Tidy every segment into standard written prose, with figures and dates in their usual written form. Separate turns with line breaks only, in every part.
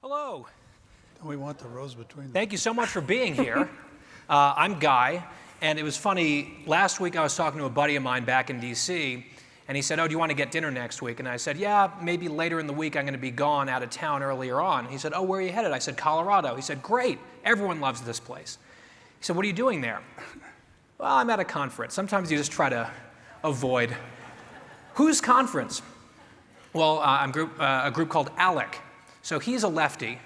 Hello.
Don't we want the rows between them?
Thank you so much for being here. I'm Guy, and it was funny, last week I was talking to a buddy of mine back in DC, and he said, oh, do you want to get dinner next week? And I said, yeah, maybe later in the week I'm going to be gone out of town earlier on. He said, oh, where are you headed? I said, Colorado. He said, great, everyone loves this place. He said, what are you doing there? Well, I'm at a conference. Sometimes you just try to avoid. Whose conference? Well, a group called ALEC. So he's a lefty,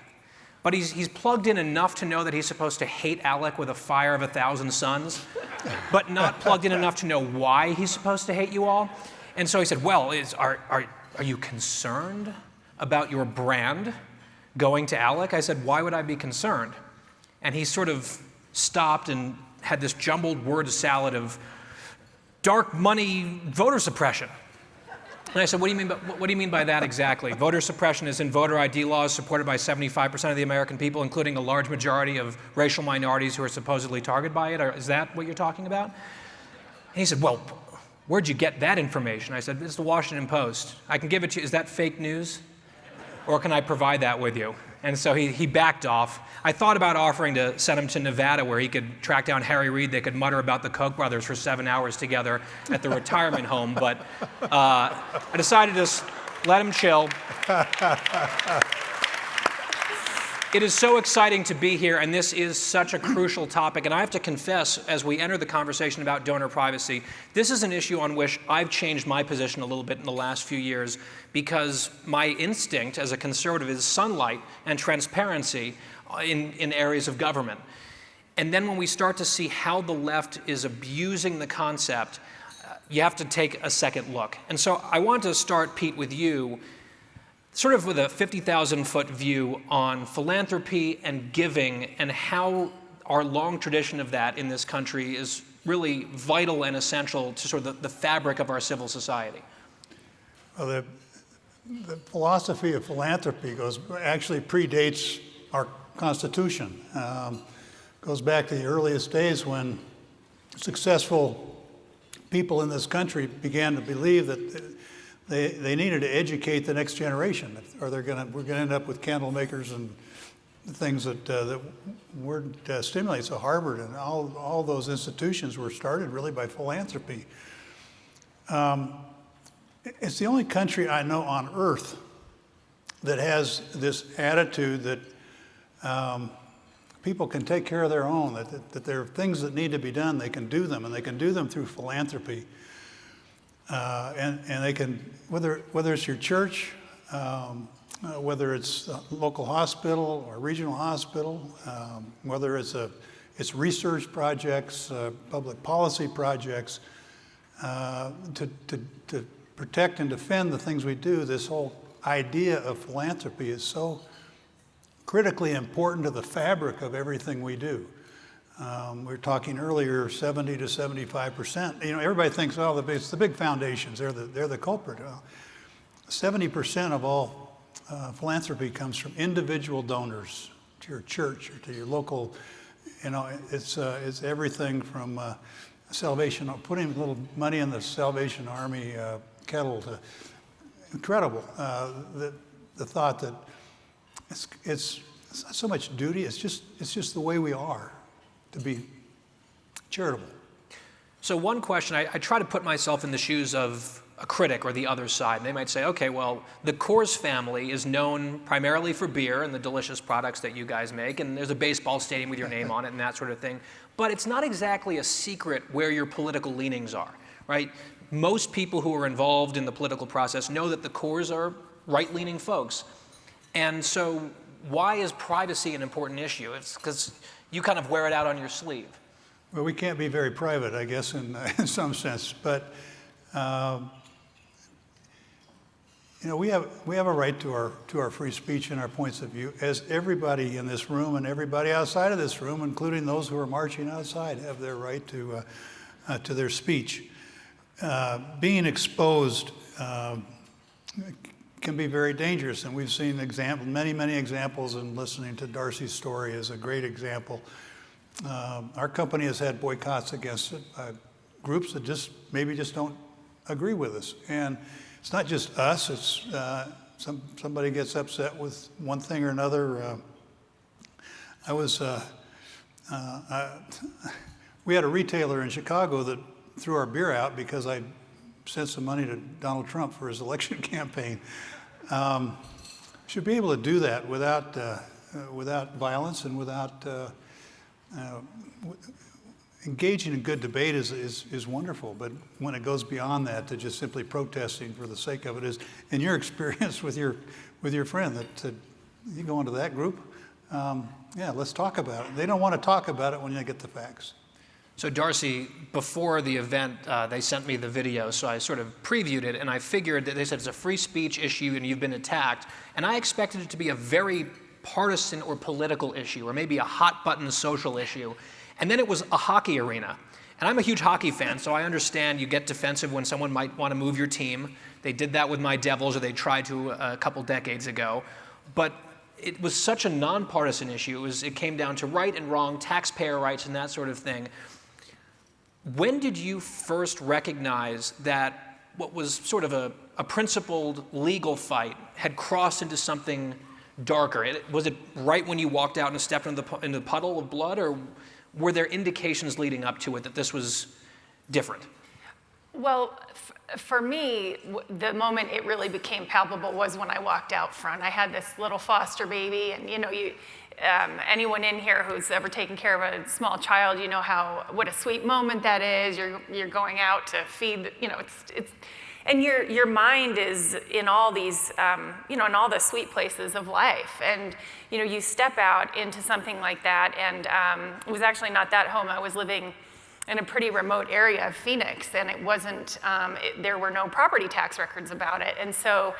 but he's plugged in enough to know that he's supposed to hate ALEC with a fire of 1,000 suns, but not plugged in enough to know why he's supposed to hate you all. And so he said, well, are you concerned about your brand going to ALEC? I said, why would I be concerned? And he sort of stopped and had this jumbled word salad of dark money voter suppression. And I said, what do you mean by that exactly? Voter suppression is in voter ID laws supported by 75% of the American people, including a large majority of racial minorities who are supposedly targeted by it. Is that what you're talking about? And he said, well, where'd you get that information? I said, it's the Washington Post. I can give it to you. Is that fake news? Or can I provide that with you? And so he backed off. I thought about offering to send him to Nevada where he could track down Harry Reid. They could mutter about the Koch brothers for 7 hours together at the retirement home. But I decided to just let him chill. It is so exciting to be here, and this is such a crucial topic. And I have to confess, as we enter the conversation about donor privacy, this is an issue on which I've changed my position a little bit in the last few years because my instinct as a conservative is sunlight and transparency in areas of government. And then when we start to see how the left is abusing the concept, you have to take a second look. And so I want to start, Pete, with you, sort of with a 50,000-foot view on philanthropy and giving and how our long tradition of that in this country is really vital and essential to sort of the fabric of our civil society.
Well, the philosophy of philanthropy actually predates our Constitution. Goes back to the earliest days when successful people in this country began to believe that they needed to educate the next generation, or we're going to end up with candle makers and things that weren't stimulated. So Harvard and all those institutions were started really by philanthropy. It's the only country I know on earth that has this attitude that people can take care of their own, that there are things that need to be done, they can do them, and they can do them through philanthropy. And they can, whether it's your church, whether it's a local hospital or regional hospital, whether it's research projects, public policy projects, to protect and defend the things we do, this whole idea of philanthropy is so critically important to the fabric of everything we do. We were talking earlier, 70 to 75%. You know, everybody thinks, oh, it's the big foundations, they're the culprit. 70% of all philanthropy comes from individual donors to your church or to your local. You know, it's everything from Salvation, putting a little money in the Salvation Army kettle to incredible. The thought that it's not so much duty, it's just the way we are, to be charitable.
So one question, I try to put myself in the shoes of a critic or the other side. And they might say, okay, well, the Coors family is known primarily for beer and the delicious products that you guys make, and there's a baseball stadium with your name on it and that sort of thing. But it's not exactly a secret where your political leanings are, right? Most people who are involved in the political process know that the Coors are right-leaning folks. And so why is privacy an important issue? It's because you kind of wear it out on your sleeve.
Well, we can't be very private, I guess, in some sense. But you know, we have a right to our free speech and our points of view, as everybody in this room and everybody outside of this room, including those who are marching outside, have their right to their speech. Being exposed can be very dangerous, and we've seen many examples, and listening to Darcy's story is a great example. Our company has had boycotts against groups that maybe just don't agree with us, and it's not just us. It's somebody gets upset with one thing or another. We had a retailer in Chicago that threw our beer out because I sent some money to Donald Trump for his election campaign. Should be able to do that without violence and without engaging in good debate is wonderful. But when it goes beyond that to just simply protesting for the sake of it, is in your experience with your friend that said, you go into that group, yeah, let's talk about it. They don't want to talk about it when they get the facts.
So Darcy, before the event, they sent me the video, so I sort of previewed it, and I figured that they said it's a free speech issue and you've been attacked, and I expected it to be a very partisan or political issue, or maybe a hot-button social issue, and then it was a hockey arena. And I'm a huge hockey fan, so I understand you get defensive when someone might want to move your team. They did that with my Devils, or they tried to a couple decades ago, but it was such a nonpartisan issue. It came down to right and wrong, taxpayer rights, and that sort of thing. When did you first recognize that what was sort of a principled legal fight had crossed into something darker? Was it right when you walked out and stepped into the puddle of blood, or were there indications leading up to it that this was different?
Well, for me, the moment it really became palpable was when I walked out front. I had this little foster baby, and anyone in here who's ever taken care of a small child, you know what a sweet moment that is. You're going out to feed, and your mind is in all these, in all the sweet places of life. And, you step out into something like that, and it was actually not that home. I was living in a pretty remote area of Phoenix, and it wasn't, there were no property tax records about it. And so,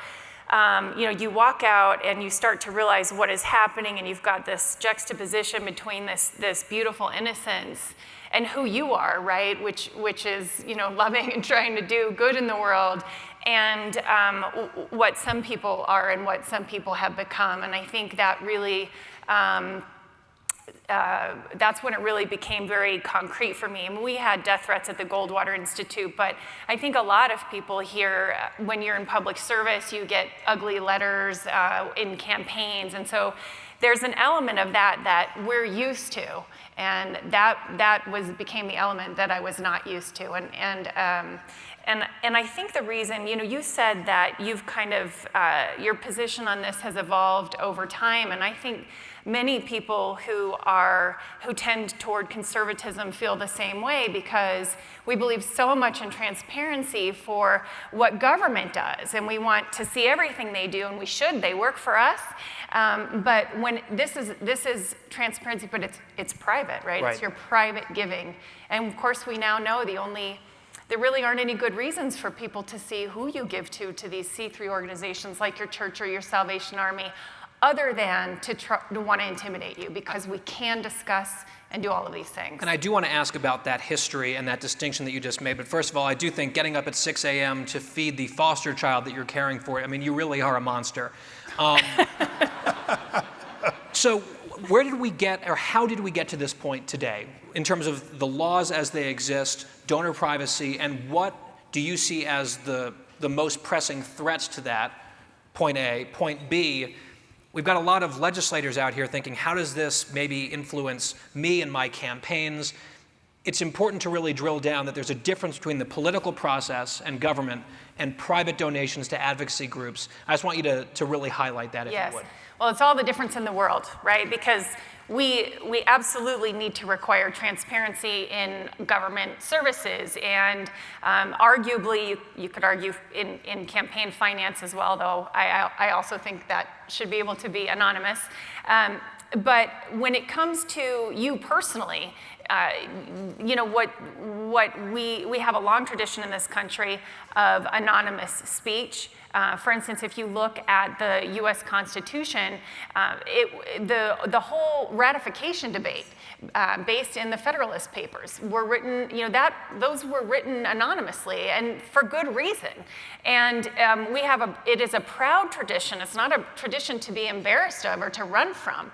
you walk out and you start to realize what is happening, and you've got this juxtaposition between this beautiful innocence and who you are, right? Which is, loving and trying to do good in the world, and what some people are and what some people have become. And I think that really, that's when it really became very concrete for me. I mean, we had death threats at the Goldwater Institute, but I think a lot of people here, when you're in public service, you get ugly letters in campaigns, and so there's an element of that we're used to, and that became the element that I was not used to, and I think the reason, you said that you've kind of your position on this has evolved over time, and I think many people who tend toward conservatism feel the same way, because we believe so much in transparency for what government does, and we want to see everything they do, and we should. They work for us. But when this is transparency, but it's private, right? It's your private giving, and of course we now know there really aren't any good reasons for people to see who you give to these C3 organizations like your church or your Salvation Army, other than to want to intimidate you, because we can discuss and do all of these things. And
I do want to ask about that history and that distinction that you just made. But first of all, I do think getting up at 6 a.m. to feed the foster child that you're caring for, I mean, you really are a monster. So where did we get, or how did we get to this point today in terms of the laws as they exist, donor privacy, and what do you see as the most pressing threats to that? Point A. Point B, we've got a lot of legislators out here thinking, how does this maybe influence me and my campaigns? It's important to really drill down that there's a difference between the political process and government and private donations to advocacy groups. I just want you to really highlight that, if you would.
Well, it's all the difference in the world, right? Because we absolutely need to require transparency in government services, and arguably, you could argue in campaign finance as well, though I also think that should be able to be anonymous. But when it comes to you personally, what we have a long tradition in this country of anonymous speech. For instance, if you look at the U.S. Constitution, the whole ratification debate based in the Federalist Papers were written, those were written anonymously and for good reason. And it is a proud tradition. It's not a tradition to be embarrassed of or to run from.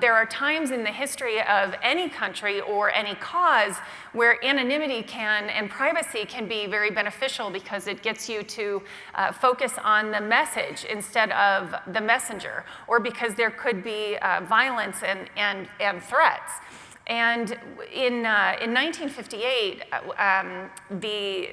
There are times in the history of any country or any cause where anonymity anonymity and privacy can be very beneficial because it gets you to focus on the message instead of the messenger, or because there could be violence and threats. And in 1958, the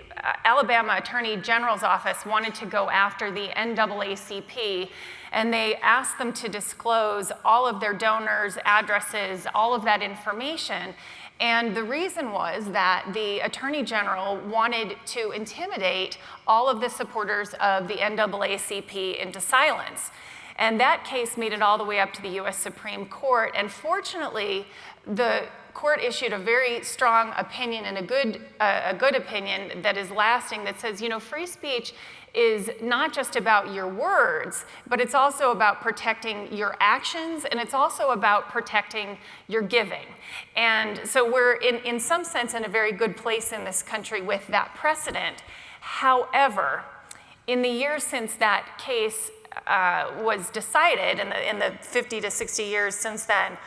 Alabama Attorney General's office wanted to go after the NAACP, and they asked them to disclose all of their donors, addresses, all of that information. And the reason was that the Attorney General wanted to intimidate all of the supporters of the NAACP into silence. And that case made it all the way up to the US Supreme Court. And fortunately, the court issued a very strong opinion, and a good opinion that is lasting, that says, free speech is not just about your words, but it's also about protecting your actions, and it's also about protecting your giving. And so we're, in some sense, in a very good place in this country with that precedent. However, in the years since that case was decided, in the 50 to 60 years since then,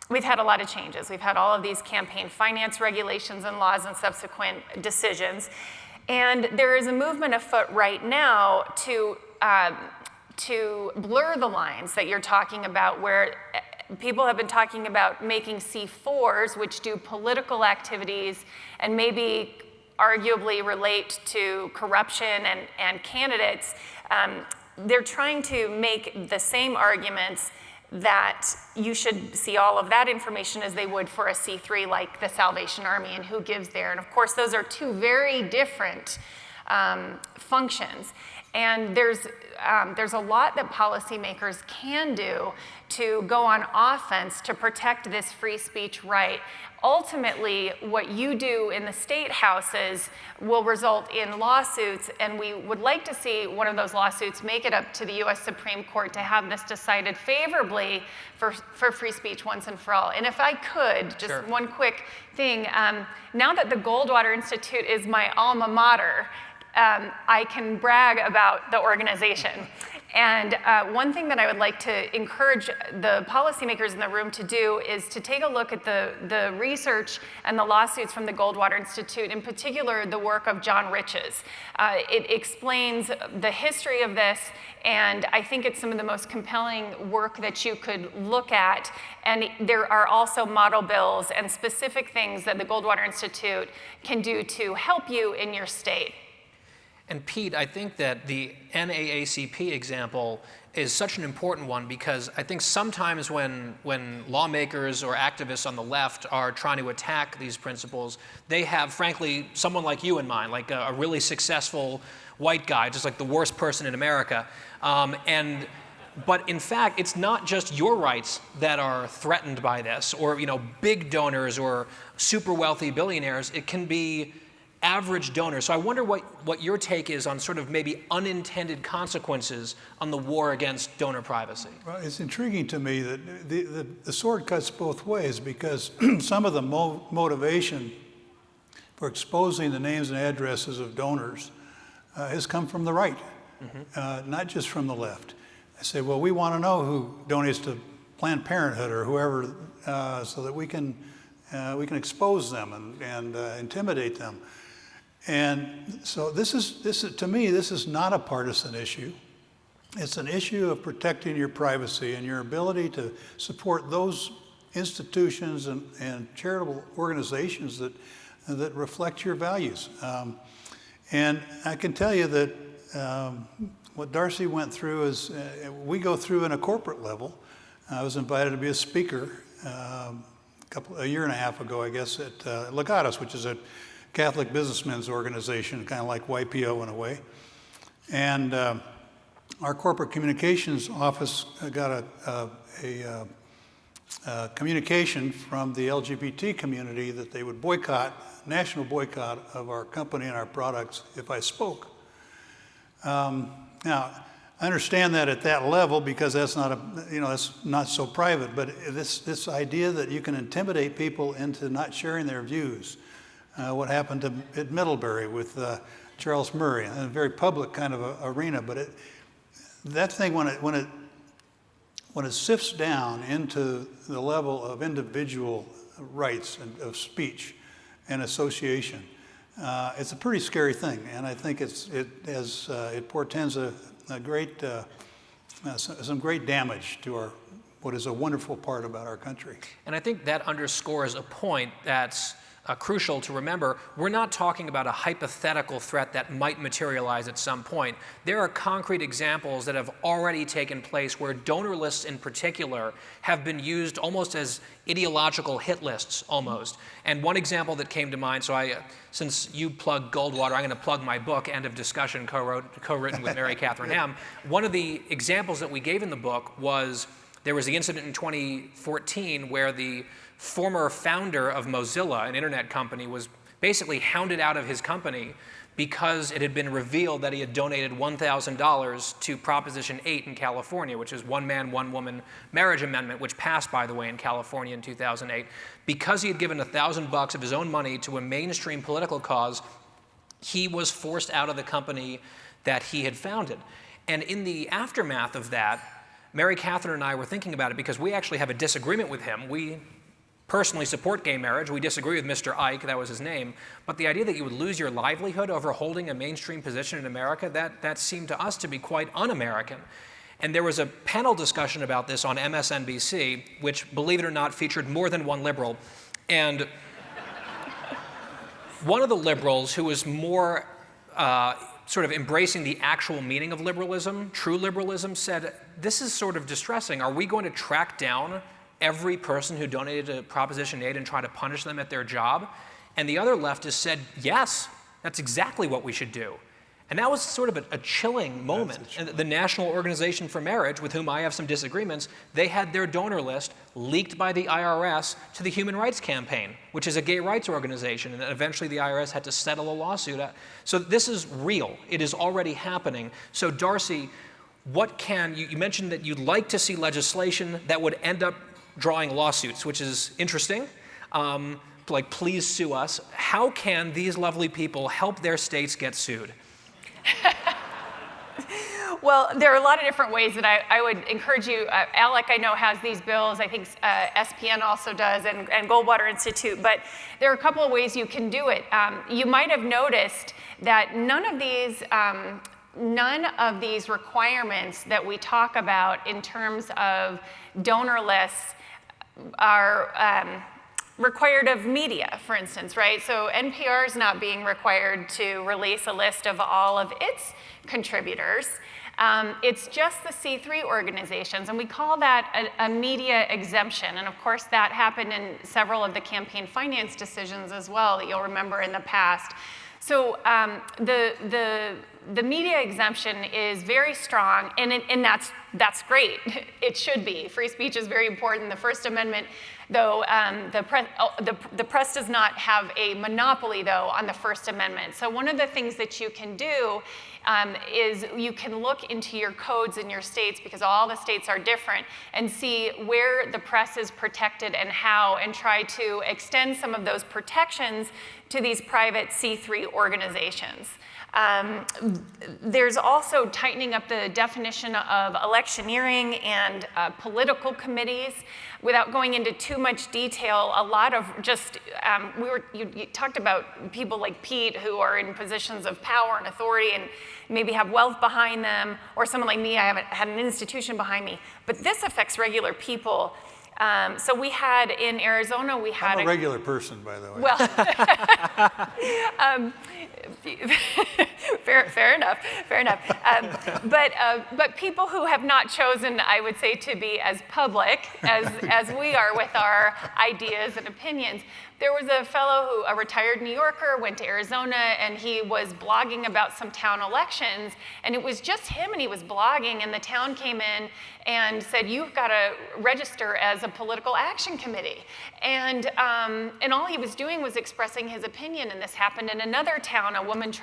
we've had a lot of changes. We've had all of these campaign finance regulations and laws and subsequent decisions. And there is a movement afoot right now to blur the lines that you're talking about, where people have been talking about making C4s, which do political activities and maybe arguably relate to corruption and candidates. They're trying to make the same arguments that you should see all of that information as they would for a C3, like the Salvation Army and who gives there. And of course, those are two very different functions. And there's a lot that policymakers can do to go on offense to protect this free speech right. Ultimately, what you do in the state houses will result in lawsuits, and we would like to see one of those lawsuits make it up to the US Supreme Court to have this decided favorably for free speech once and for all. And if I could, just
Sure.
one quick thing, now that the Goldwater Institute is my alma mater, I can brag about the organization. And one thing that I would like to encourage the policymakers in the room to do is to take a look at the research and the lawsuits from the Goldwater Institute, in particular the work of John Riches. It explains the history of this, and I think it's some of the most compelling work that you could look at. And there are also model bills and specific things that the Goldwater Institute can do to help you in your state.
And Pete, I think that the NAACP example is such an important one, because I think sometimes when lawmakers or activists on the left are trying to attack these principles, they have, frankly, someone like you in mind, like a really successful white guy, just like the worst person in America. But in fact, it's not just your rights that are threatened by this, or big donors or super wealthy billionaires. It can be average donors. So I wonder what your take is on sort of maybe unintended consequences on the war against donor privacy.
Well, it's intriguing to me that the sword cuts both ways, because some of the motivation for exposing the names and addresses of donors has come from the right, not just from the left. I say, well, we want to know who donates to Planned Parenthood or whoever, so that we can expose them and intimidate them. And so this is to me, this is not a partisan issue. It's an issue of protecting your privacy and your ability to support those institutions and charitable organizations that reflect your values. And I can tell you that what Darcy went through is we go through in a corporate level. I was invited to be a speaker a year and a half ago, I guess, at Legatus, which is a Catholic businessmen's organization, kind of like YPO in a way. And our corporate communications office got a communication from the LGBT community that they would national boycott of our company and our products if I spoke. Now, I understand that at that level, because that's not that's not so private, but this idea that you can intimidate people into not sharing their views. What happened at Middlebury with Charles Murray, in a very public kind of arena. But that thing, when it sifts down into the level of individual rights and of speech, and association. It's a pretty scary thing, and I think it portends some great damage to what is a wonderful part about our country.
And I think that underscores a point that's crucial to remember. We're not talking about a hypothetical threat that might materialize at some point. There are concrete examples that have already taken place where donor lists in particular have been used almost as ideological hit lists almost. And one example that came to mind, since you plug Goldwater, I'm going to plug my book, End of Discussion, co-written with Mary Catherine Ham. One of the examples that we gave in the book was there was the incident in 2014 where the former founder of Mozilla, an internet company, was basically hounded out of his company because it had been revealed that he had donated $1,000 to Proposition 8 in California, which is one man, one woman marriage amendment, which passed, by the way, in California in 2008. Because he had given $1,000 of his own money to a mainstream political cause, he was forced out of the company that he had founded. And in the aftermath of that, Mary Catherine and I were thinking about it because we actually have a disagreement with him. We personally support gay marriage. We disagree with Mr. Ike, that was his name. But the idea that you would lose your livelihood over holding a mainstream position in America, that seemed to us to be quite un-American. And there was a panel discussion about this on MSNBC, which, believe it or not, featured more than one liberal. And one of the liberals who was more sort of embracing the actual meaning of liberalism, true liberalism, said, this is sort of distressing. Are we going to track down every person who donated to Proposition 8 and try to punish them at their job? And the other leftist said, yes, that's exactly what we should do. And that was sort of a chilling moment. And the National Organization for Marriage, with whom I have some disagreements, they had their donor list leaked by the IRS to the Human Rights Campaign, which is a gay rights organization. And eventually the IRS had to settle a lawsuit. So this is real. It is already happening. So Darcy, you mentioned that you'd like to see legislation that would end up drawing lawsuits, which is interesting. Like, please sue us. How can these lovely people help their states get sued?
Well, there are a lot of different ways that I would encourage you. ALEC, I know, has these bills. I think SPN also does, and Goldwater Institute. But there are a couple of ways you can do it. You might have noticed that none of these requirements that we talk about in terms of donor lists are required of media, for instance, right? So NPR is not being required to release a list of all of its contributors. It's just the C3 organizations, and we call that a media exemption. And of course, that happened in several of the campaign finance decisions as well that you'll remember in the past. So the media exemption is very strong, and that's great. It should be. Free speech is very important. The First Amendment, though, the press does not have a monopoly, though, on the First Amendment. So one of the things that you can do is you can look into your codes in your states, because all the states are different, and see where the press is protected and how, and try to extend some of those protections to these private C3 organizations. There's also tightening up the definition of electioneering and political committees. Without going into too much detail, a lot of just, you talked about people like Pete who are in positions of power and authority and maybe have wealth behind them, or someone like me, I haven't had an institution behind me. But this affects regular people. So we had in Arizona, I'm
a regular person, by the way.
Well, fair enough. But people who have not chosen, I would say, to be as public as we are with our ideas and opinions. There was a fellow a retired New Yorker, went to Arizona, and he was blogging about some town elections, and it was just him, and he was blogging, and the town came in and said, you've got to register as a political action committee. And all he was doing was expressing his opinion, and this happened in another town. A woman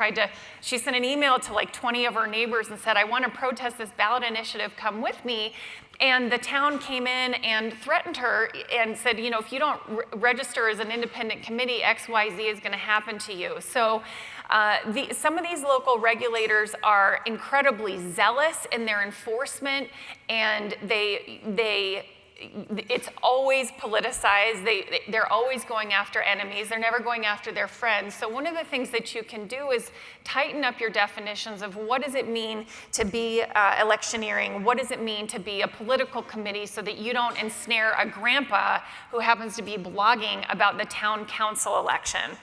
she sent an email to like 20 of her neighbors and said, I want to protest this ballot initiative, come with me. And the town came in and threatened her and said, if you don't register as an independent committee, XYZ is going to happen to you. So some of these local regulators are incredibly zealous in their enforcement, and they it's always politicized. They're always going after enemies. They're never going after their friends. So one of the things that you can do is tighten up your definitions of what does it mean to be electioneering? What does it mean to be a political committee, so that you don't ensnare a grandpa who happens to be blogging about the town council election.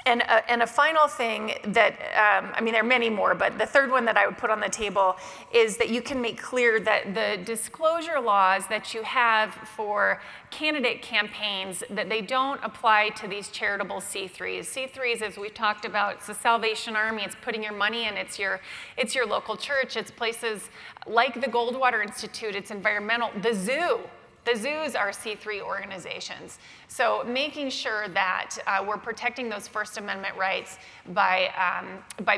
And a final thing that, I mean, there are many more, but the third one that I would put on the table is that you can make clear that the disclosure laws that you have for candidate campaigns, that they don't apply to these charitable C3s. C3s, as we've talked about, it's the Salvation Army, it's putting your money in, it's your local church, it's places like the Goldwater Institute, it's environmental, the zoo. The zoos are C3 organizations. So making sure that we're protecting those First Amendment rights by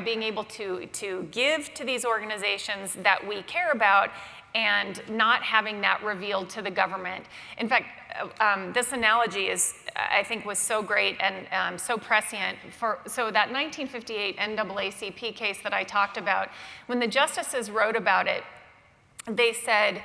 being able to give to these organizations that we care about and not having that revealed to the government. In fact, this analogy I think was so great and so prescient. So that 1958 NAACP case that I talked about, when the justices wrote about it, they said,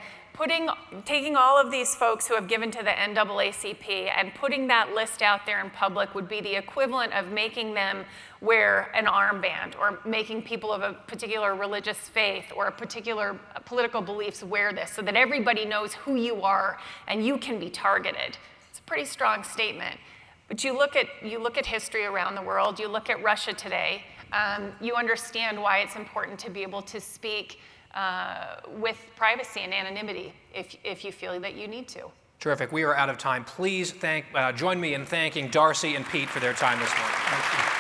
taking all of these folks who have given to the NAACP and putting that list out there in public would be the equivalent of making them wear an armband, or making people of a particular religious faith or a particular political beliefs wear this, so that everybody knows who you are and you can be targeted. It's a pretty strong statement. But you look at history around the world, you look at Russia today, you understand why it's important to be able to speak with privacy and anonymity if you feel that you need to.
Terrific. We are out of time. Please join me in thanking Darcy and Pete for their time this morning.